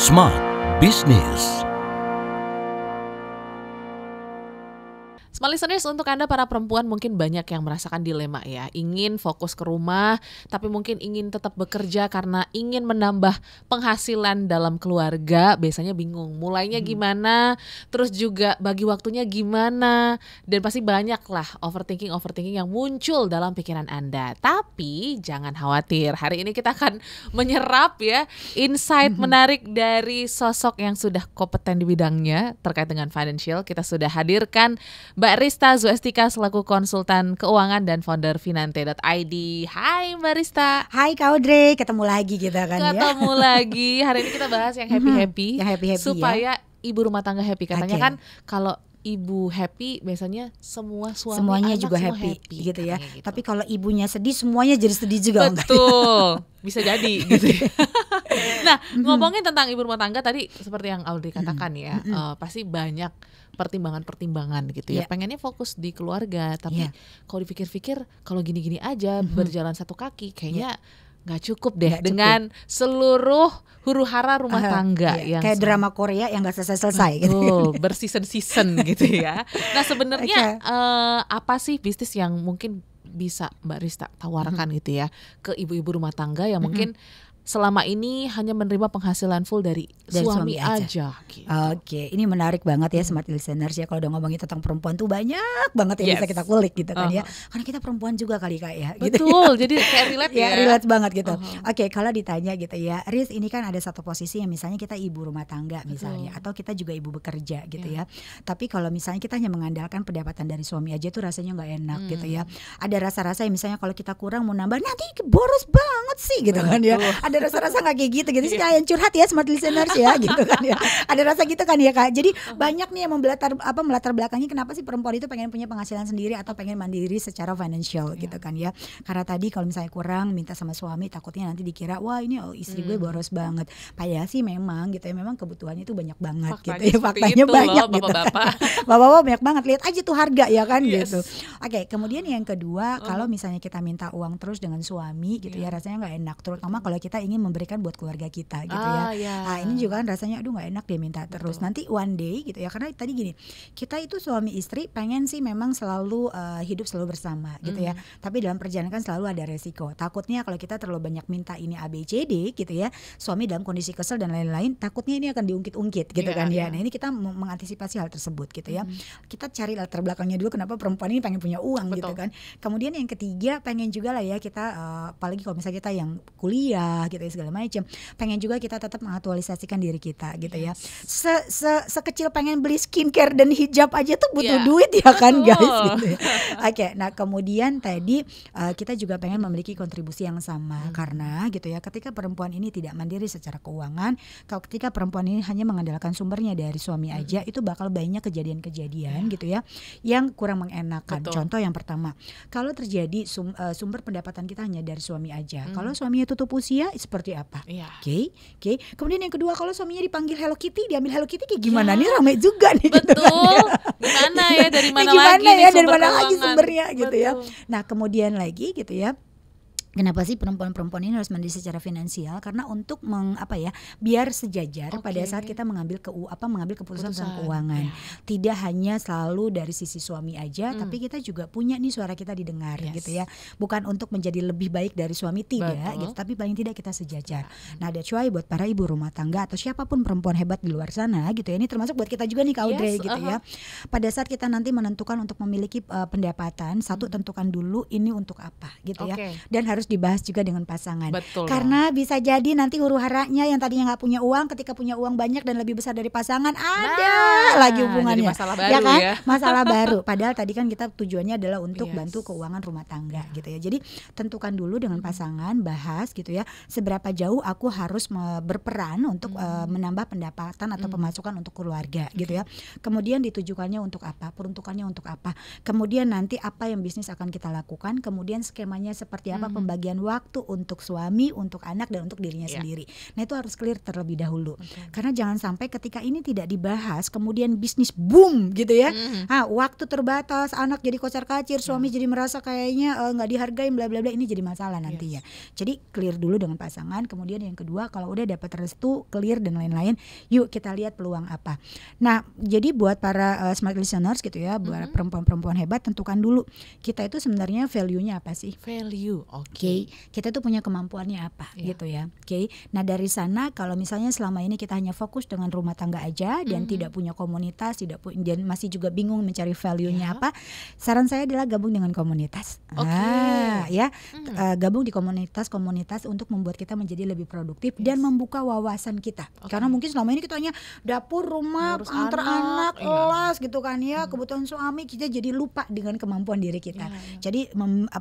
Smart Business. Smart listeners, untuk Anda para perempuan mungkin banyak yang merasakan dilema ya. Ingin fokus ke rumah, tapi mungkin ingin tetap bekerja karena ingin menambah penghasilan dalam keluarga. Biasanya bingung, mulainya gimana, terus juga bagi waktunya gimana. Dan pasti banyak lah overthinking yang muncul dalam pikiran Anda. Tapi jangan khawatir, hari ini kita akan menyerap ya insight menarik dari sosok yang sudah kompeten di bidangnya terkait dengan financial. Kita sudah hadirkan Mbak Rista Zuestika selaku konsultan keuangan dan founder Finante.id. Hai Mbak Rista. Hai Kak Audrey, ketemu lagi kita kan ya. Ketemu lagi. Hari ini kita bahas yang happy-happy. Yang happy-happy supaya ibu rumah tangga happy. Katanya Oke. kan kalau ibu happy biasanya semua suami Semuanya anak juga semua happy gitu ya. katanya gitu. Tapi kalau ibunya sedih, semuanya jadi sedih juga. Betul, bisa jadi gitu ya. Nah, ngomongin tentang ibu rumah tangga tadi seperti yang Audrey katakan ya, pasti banyak pertimbangan gitu ya. Iya. Pengennya fokus di keluarga, tapi Iya. kalau dipikir-pikir kalau gini-gini aja berjalan satu kaki kayaknya nggak cukup deh Nggak cukup. dengan seluruh huru-hara rumah tangga Iya, yang kayak drama Korea yang gak selesai-selesai gitu. berseason-season gitu ya. Nah sebenarnya apa sih bisnis yang mungkin bisa Mbak Rista tawarkan gitu ya ke ibu-ibu rumah tangga yang mungkin selama ini hanya menerima penghasilan full dari suami aja gitu. Oke, ini menarik banget ya smart listeners ya, kalau udah ngomongin tentang perempuan tuh banyak banget yang bisa kita kulik gitu kan ya. Karena kita perempuan juga kali Kak ya. Gitu. Betul, jadi kayak relate ya. Relate banget gitu. Oke, kalau ditanya gitu ya, Riz, ini kan ada satu posisi yang misalnya kita ibu rumah tangga misalnya, atau kita juga ibu bekerja gitu ya. Tapi kalau misalnya kita hanya mengandalkan pendapatan dari suami aja tuh rasanya nggak enak gitu ya. Ada rasa-rasa yang misalnya kalau kita kurang mau nambah nanti boros banget sih gitu kan ya. Ada rasa-rasa nggak kayak gitu sih, kalian curhat ya smart listeners ya gitu kan ya. Ada rasa gitu kan ya Kak. Jadi banyak nih yang melatar belakangnya kenapa sih perempuan itu pengen punya penghasilan sendiri atau pengen mandiri secara financial gitu kan ya. Karena tadi kalau misalnya kurang minta sama suami takutnya nanti dikira wah ini istri gue boros banget. Padahal sih memang gitu ya, memang kebutuhannya itu banyak banget Faktanya gitu ya. Faktanya itu banyak loh, gitu. bapak-bapak. Bapak-bapak banyak banget, lihat aja tuh harga ya kan Yes. gitu. Oke, kemudian yang kedua kalau misalnya kita minta uang terus dengan suami gitu ya rasanya nggak enak, terutama kalau kita ingin memberikan buat keluarga kita gitu ya. Nah, ini juga kan rasanya aduh nggak enak dia minta terus. Nanti one day gitu ya, karena tadi gini, kita itu suami istri pengen sih memang selalu hidup selalu bersama gitu ya. Tapi dalam perjalanan kan selalu ada resiko. Takutnya kalau kita terlalu banyak minta ini A B C D gitu ya, suami dalam kondisi kesel dan lain-lain, takutnya ini akan diungkit-ungkit gitu kan ya. Nah, ini kita mengantisipasi hal tersebut gitu ya. Kita cari latar belakangnya dulu kenapa perempuan ini pengen punya uang gitu kan. Kemudian yang ketiga pengen juga lah ya kita apalagi kalau misalnya kita yang kuliah gitu ya segala macam, pengen juga kita tetap mengaktualisasikan diri kita gitu ya. Sekecil pengen beli skincare dan hijab aja tuh butuh duit ya kan guys gitu ya. Oke, nah kemudian tadi kita juga pengen memiliki kontribusi yang sama karena gitu ya, ketika perempuan ini tidak mandiri secara keuangan, kalau ketika perempuan ini hanya mengandalkan sumbernya dari suami aja, itu bakal banyak kejadian-kejadian gitu ya yang kurang mengenakan. Contoh yang pertama, kalau terjadi sumber pendapatan kita hanya dari suami aja, kalau suaminya tutup usia seperti apa? Oke. Kemudian yang kedua, kalau suaminya dipanggil Hello Kitty, diambil Hello Kitty kayak gimana nih, ramai juga nih gitu kan ya. Gimana ya, dari mana gimana lagi nih ya, dari sumber mana lagi keuangan? sumbernya gitu ya. Betul. Nah kemudian lagi gitu ya, kenapa sih perempuan-perempuan ini harus mandiri secara finansial? Karena untuk biar sejajar pada saat kita mengambil keputusan tentang keuangan. Tidak hanya selalu dari sisi suami aja, tapi kita juga punya nih suara kita didengar gitu ya. Bukan untuk menjadi lebih baik dari suami, tidak gitu, tapi paling tidak kita sejajar. Nah, that's why buat para ibu rumah tangga atau siapapun perempuan hebat di luar sana gitu ya, ini termasuk buat kita juga nih Kak Audrey gitu ya. Pada saat kita nanti menentukan untuk memiliki pendapatan, satu tentukan dulu ini untuk apa gitu ya. Dan harus dibahas juga dengan pasangan. Betul. Karena bisa jadi nanti huru-haranya yang tadinya nggak punya uang, ketika punya uang banyak dan lebih besar dari pasangan, ada lagi hubungannya. jadi masalah baru ya kan? ya. Masalah baru. Padahal tadi kan kita tujuannya adalah untuk bantu keuangan rumah tangga gitu ya. Jadi tentukan dulu dengan pasangan, bahas gitu ya, seberapa jauh aku harus berperan untuk menambah pendapatan atau pemasukan untuk keluarga gitu ya. Kemudian ditujukannya untuk apa? Peruntukannya untuk apa? Kemudian nanti apa yang bisnis akan kita lakukan? Kemudian skemanya seperti apa? pembagian waktu untuk suami, untuk anak dan untuk dirinya sendiri. Nah itu harus clear terlebih dahulu. Karena jangan sampai ketika ini tidak dibahas kemudian bisnis boom gitu ya. Waktu terbatas, anak jadi kocar-kacir, suami jadi merasa kayaknya nggak dihargai, bla bla bla, ini jadi masalah nantinya. Jadi clear dulu dengan pasangan. Kemudian yang kedua, kalau udah dapat restu, clear dan lain-lain, yuk kita lihat peluang apa. Nah jadi buat para smart listeners gitu ya, buat perempuan-perempuan hebat, tentukan dulu kita itu sebenarnya value-nya apa sih? Value, kita tuh punya kemampuannya apa gitu ya. Nah dari sana kalau misalnya selama ini kita hanya fokus dengan rumah tangga aja dan tidak punya komunitas, dan masih juga bingung mencari value-nya apa, saran saya adalah gabung dengan komunitas. Gabung di komunitas untuk membuat kita menjadi lebih produktif dan membuka wawasan kita. Karena mungkin selama ini kita hanya dapur, rumah, antar anak, kelas gitu kan ya, kebutuhan suami, kita jadi lupa dengan kemampuan diri kita. Jadi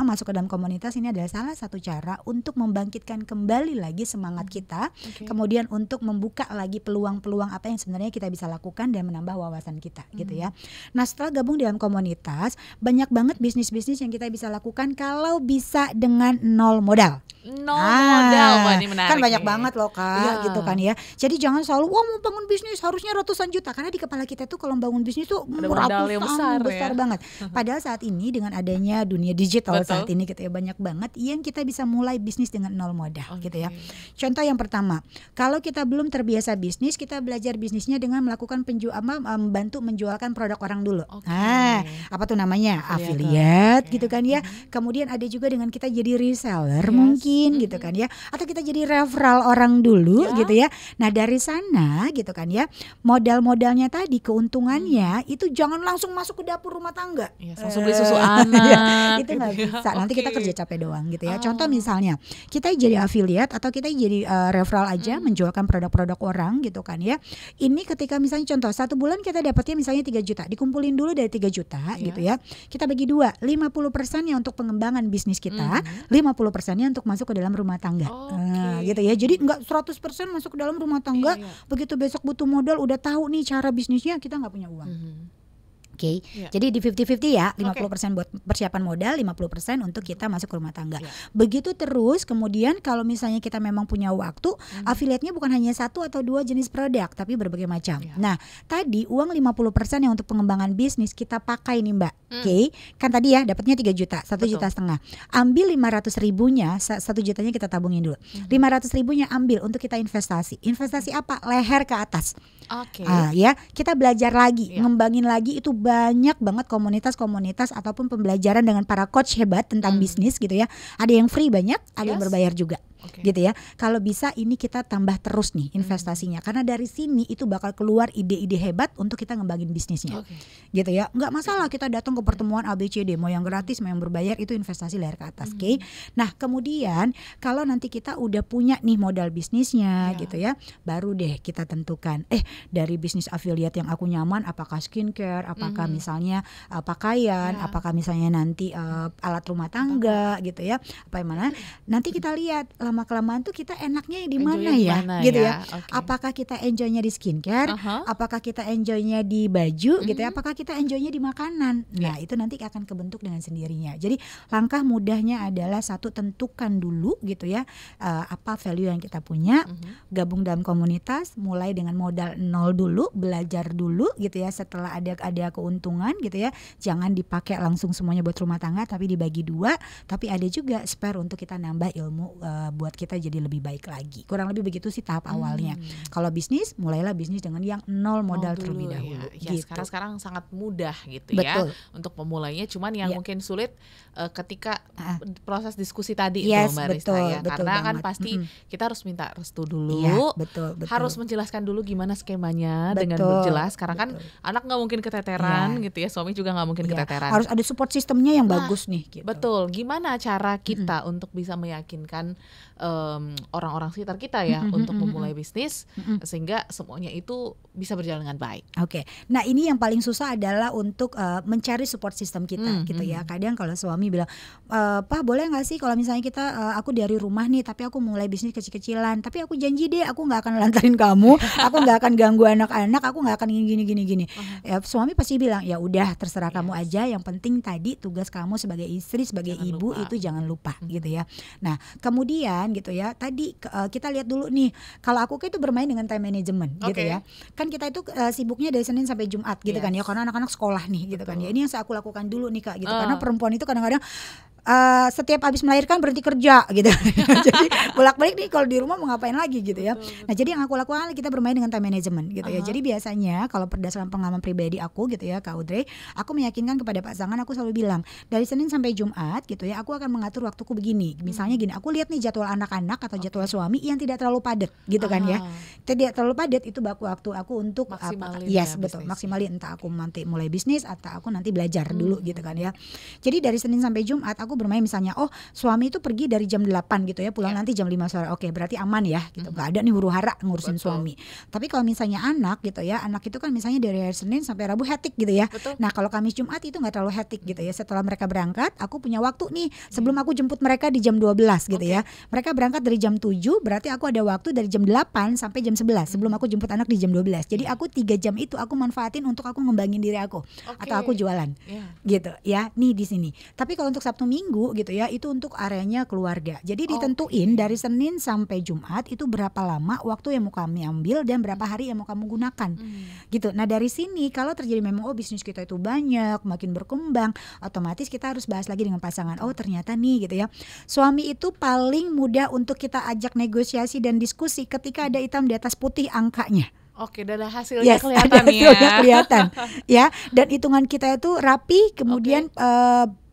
masuk ke dalam komunitas ini adalah salah satu cara untuk membangkitkan kembali lagi semangat kita, kemudian untuk membuka lagi peluang-peluang apa yang sebenarnya kita bisa lakukan dan menambah wawasan kita gitu ya. Nah setelah gabung dalam komunitas, banyak banget bisnis-bisnis yang kita bisa lakukan kalau bisa dengan nol modal. Modal, wah ini menarik. Kan banyak banget loh Kak, gitu kan ya. Jadi jangan selalu mau bangun bisnis harusnya ratusan juta, karena di kepala kita tuh kalau bangun bisnis tuh ratusan besar banget. Padahal saat ini dengan adanya dunia digital saat ini gitu ya, banyak banget yang kita bisa mulai bisnis dengan nol modal gitu ya. Contoh yang pertama, kalau kita belum terbiasa bisnis, kita belajar bisnisnya dengan melakukan membantu menjualkan produk orang dulu. Apa tuh namanya? Affiliate gitu kan ya. Kemudian ada juga dengan kita jadi reseller mungkin gitu kan ya, atau kita jadi referral orang dulu gitu ya. Nah dari sana gitu kan ya, modal-modalnya tadi, keuntungannya itu jangan langsung masuk ke dapur rumah tangga, langsung beli susu anak itu nggak bisa. Nanti kita kerja capek doang gitu ya. Contoh misalnya kita jadi affiliate atau kita jadi referral aja, menjualkan produk-produk orang gitu kan ya. Ini ketika misalnya contoh 1 bulan kita dapatnya misalnya 3 juta, dikumpulin dulu dari 3 juta gitu ya, kita bagi 2, 50%-nya untuk pengembangan bisnis kita, 50%-nya untuk masuk ke dalam rumah tangga. Gitu ya. Jadi enggak 100% masuk ke dalam rumah tangga, begitu besok butuh modal udah tahu nih cara bisnisnya, kita nggak punya uang. Jadi di 50-50 ya, 50% buat persiapan modal, 50% untuk kita masuk ke rumah tangga. Begitu terus, kemudian kalau misalnya kita memang punya waktu, affiliate-nya bukan hanya 1 atau 2 jenis produk, tapi berbagai macam. Nah, tadi uang 50% yang untuk pengembangan bisnis kita pakai nih Mbak. Kan tadi ya dapatnya 3 juta, 1,5 juta. Ambil 500 ribunya, 1 jutanya kita tabungin dulu. 500 ribunya ambil untuk kita investasi. Investasi apa? Leher ke atas. Ya, kita belajar lagi, ngembangin lagi. Itu banyak banget komunitas-komunitas ataupun pembelajaran dengan para coach hebat tentang bisnis gitu ya. Ada yang free banyak, ada yang berbayar juga. Gitu ya. Kalau bisa ini kita tambah terus nih investasinya, karena dari sini itu bakal keluar ide-ide hebat untuk kita ngembangin bisnisnya. Gitu ya. Nggak masalah kita datang ke pertemuan ABCD, mau yang gratis mau yang berbayar, itu investasi leher ke atas. Nah kemudian kalau nanti kita udah punya nih modal bisnisnya gitu ya, baru deh kita tentukan dari bisnis affiliate yang aku nyaman, apakah skincare, apakah misalnya pakaian, apakah misalnya nanti alat rumah tangga gitu ya, apa yang mana. Nanti kita lihat lama-kelamaan tuh kita enaknya di mana ya gitu ya. Apakah kita enjoynya di skincare, apakah kita enjoynya di baju gitu ya, apakah kita enjoynya di makanan. Nah itu nanti akan kebentuk dengan sendirinya. Jadi langkah mudahnya adalah satu, tentukan dulu gitu ya apa value yang kita punya, gabung dalam komunitas, mulai dengan modal nol dulu, belajar dulu gitu ya. Setelah ada keuntungan gitu ya, jangan dipakai langsung semuanya buat rumah tangga, tapi dibagi 2, tapi ada juga spare untuk kita nambah ilmu buat kita jadi lebih baik lagi. Kurang lebih begitu sih tahap awalnya. Kalau bisnis, mulailah bisnis dengan yang nol modal terlebih dahulu. Gitu. Sekarang sangat mudah gitu ya untuk pemulainya. Cuman yang mungkin sulit ketika proses diskusi tadi itu Mbak Rista ya. Karena kan pasti kita harus minta restu dulu. Harus menjelaskan dulu gimana skemanya dengan jelas. Karena kan anak nggak mungkin keteteran gitu ya. Suami juga nggak mungkin keteteran. Harus ada support sistemnya yang bagus nih. Gitu. Betul. Gimana cara kita untuk bisa meyakinkan orang-orang sekitar kita ya untuk memulai bisnis sehingga semuanya itu bisa berjalan dengan baik. Oke. Nah, ini yang paling susah adalah untuk mencari support system kita gitu ya. Kadang kalau suami bilang, "Pak, boleh nggak sih kalau misalnya kita aku dari rumah nih, tapi aku mulai bisnis kecil-kecilan, tapi aku janji deh aku nggak akan lantarin kamu, aku nggak akan ganggu anak-anak, aku nggak akan gini." Ya, suami pasti bilang, "Ya udah terserah kamu aja, yang penting tadi tugas kamu sebagai istri, sebagai ibu itu jangan lupa." Gitu ya. Nah, kemudian gitu ya, tadi kita lihat dulu nih, kalau aku itu bermain dengan time management gitu ya. Kan kita itu sibuknya dari Senin sampai Jumat gitu kan ya, karena anak-anak sekolah nih gitu kan ya. Ini yang aku lakukan dulu nih Kak gitu, karena perempuan itu kadang-kadang setiap habis melahirkan berhenti kerja gitu. Jadi bolak-balik nih kalau di rumah mau ngapain lagi gitu ya. Nah, jadi yang aku lakukan kita bermain dengan time management gitu ya. Jadi biasanya kalau berdasarkan pengalaman pribadi aku gitu ya Kak Audrey, aku meyakinkan kepada pasangan, aku selalu bilang dari Senin sampai Jumat gitu ya, aku akan mengatur waktuku begini. Misalnya gini, aku lihat nih jadwal anak-anak atau jadwal suami yang tidak terlalu padat gitu kan ya. Tidak terlalu padat itu waktu aku untuk betul, maksimalin entah aku nanti mulai bisnis atau aku nanti belajar dulu gitu kan ya. Jadi dari Senin sampai Jumat aku bermain misalnya, suami itu pergi dari jam 8 gitu ya, pulang nanti jam 5 sore. Oke, berarti aman ya gitu. Gak ada nih huru-hara ngurusin suami. Tapi kalau misalnya anak gitu ya, anak itu kan misalnya dari hari Senin sampai Rabu hektik gitu ya. Nah, kalau Kamis Jumat itu gak terlalu hektik gitu ya. Setelah mereka berangkat, aku punya waktu nih sebelum aku jemput mereka di jam 12 gitu ya. Mereka berangkat dari jam 7, berarti aku ada waktu dari jam 8 sampai jam 11 sebelum aku jemput anak di jam 12. Jadi aku 3 jam itu aku manfaatin untuk aku ngembangin diri aku atau aku jualan gitu ya. Nih di sini. Tapi kalau untuk Sabtu Minggu gitu ya, itu untuk areanya keluarga. Jadi ditentuin dari Senin sampai Jumat itu berapa lama waktu yang mau kami ambil dan berapa hari yang mau kamu gunakan gitu. Nah, dari sini kalau terjadi memang bisnis kita itu banyak, makin berkembang, otomatis kita harus bahas lagi dengan pasangan. Ternyata nih gitu ya, suami itu paling mudah untuk kita ajak negosiasi dan diskusi ketika ada hitam di atas putih angkanya. Oke, dan hasilnya kelihatan kelihatan ya. Dan hitungan kita itu rapi, kemudian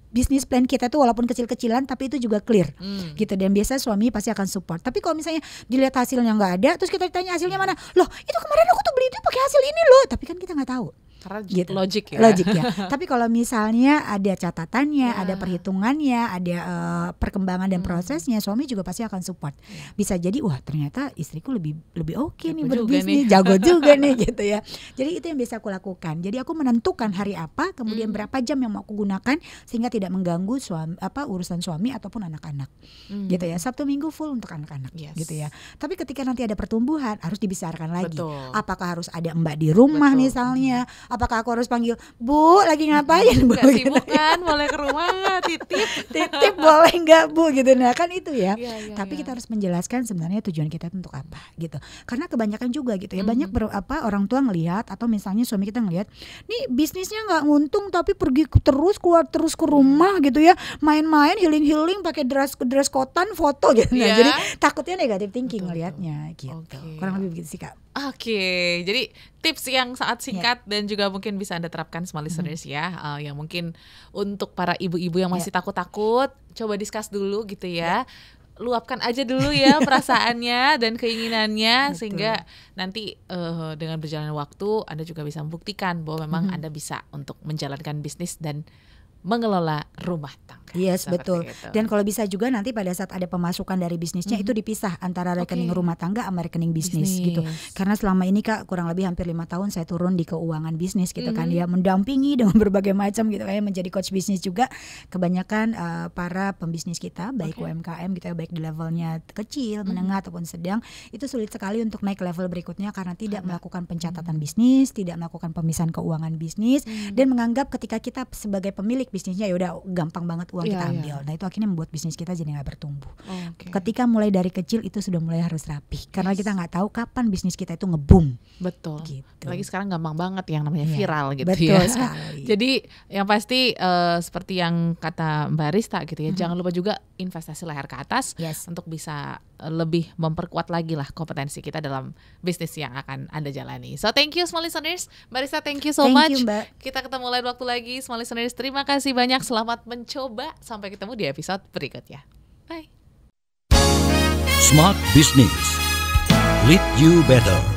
bisnis plan kita tuh walaupun kecil-kecilan tapi itu juga clear gitu, dan biasa suami pasti akan support. Tapi kalau misalnya dilihat hasilnya nggak ada, terus kita ditanya hasilnya mana, loh itu kemarin aku tuh beli itu pakai hasil ini loh, tapi kan kita nggak tahu. Karena gitu. Logik ya. Tapi kalau misalnya ada catatannya, ada perhitungannya, ada perkembangan dan prosesnya, suami juga pasti akan support. Bisa jadi wah ternyata istriku lebih oke nih berbisnis, jago juga nih gitu ya. Jadi itu yang biasa aku lakukan. Jadi aku menentukan hari apa, kemudian berapa jam yang mau aku gunakan sehingga tidak mengganggu urusan suami ataupun anak-anak. Gitu ya. Sabtu Minggu full untuk anak-anak gitu ya. Tapi ketika nanti ada pertumbuhan harus dibesarkan lagi. Apakah harus ada mbak di rumah misalnya? Apakah aku harus panggil, Bu lagi ngapain Bu? Gak sibuk kan, boleh ke rumah titip boleh nggak Bu gitu. Nah kan itu ya. Tapi kita harus menjelaskan sebenarnya tujuan kita itu untuk apa gitu. Karena kebanyakan juga gitu ya, banyak orang tua ngelihat atau misalnya suami kita ngelihat, nih bisnisnya nggak nguntung tapi pergi keluar terus ke rumah gitu ya, main-main healing pakai dress kotan foto gitu. Nah, jadi takutnya negatif thinking ngelihatnya gitu. Kurang lebih begitu sih Kak. Oke, jadi tips yang sangat singkat dan juga mungkin bisa Anda terapkan semua listeners ya, yang mungkin untuk para ibu-ibu yang masih takut-takut, coba discuss dulu gitu ya. Luapkan aja dulu ya perasaannya dan keinginannya. Sehingga nanti dengan berjalannya waktu Anda juga bisa membuktikan bahwa memang Anda bisa untuk menjalankan bisnis dan mengelola rumah tangga. Yes, betul. Itu. Dan kalau bisa juga nanti pada saat ada pemasukan dari bisnisnya itu dipisah antara rekening rumah tangga sama rekening bisnis gitu. Karena selama ini Kak kurang lebih hampir 5 tahun saya turun di keuangan bisnis gitu kan ya, mendampingi dengan berbagai macam gitu kayak menjadi coach bisnis juga. Kebanyakan para pembisnis kita baik UMKM gitu ya, baik di levelnya kecil, menengah ataupun sedang, itu sulit sekali untuk naik level berikutnya karena tidak melakukan pencatatan bisnis, tidak melakukan pemisahan keuangan bisnis dan menganggap ketika kita sebagai pemilik bisnisnya ya udah gampang banget uang kita ambil. Nah itu akhirnya membuat bisnis kita jadi nggak bertumbuh. Ketika mulai dari kecil itu sudah mulai harus rapi karena kita nggak tagu kapan bisnis kita itu nge-boom. Betul. Gitu. Lagi sekarang gampang banget yang namanya viral gitu betul ya. Sekali. Jadi yang pasti seperti yang kata Mbak Rista gitu ya, jangan lupa juga investasi leher ke atas untuk bisa lebih memperkuat lagi lah kompetensi kita dalam bisnis yang akan Anda jalani. So thank you small listeners. Mbak Rista, thank you so much. Mbak. Kita ketemu lain waktu lagi small listeners. Terima kasih banyak, selamat mencoba. Sampai ketemu di episode berikutnya. Bye. Smart Business. Lead you better.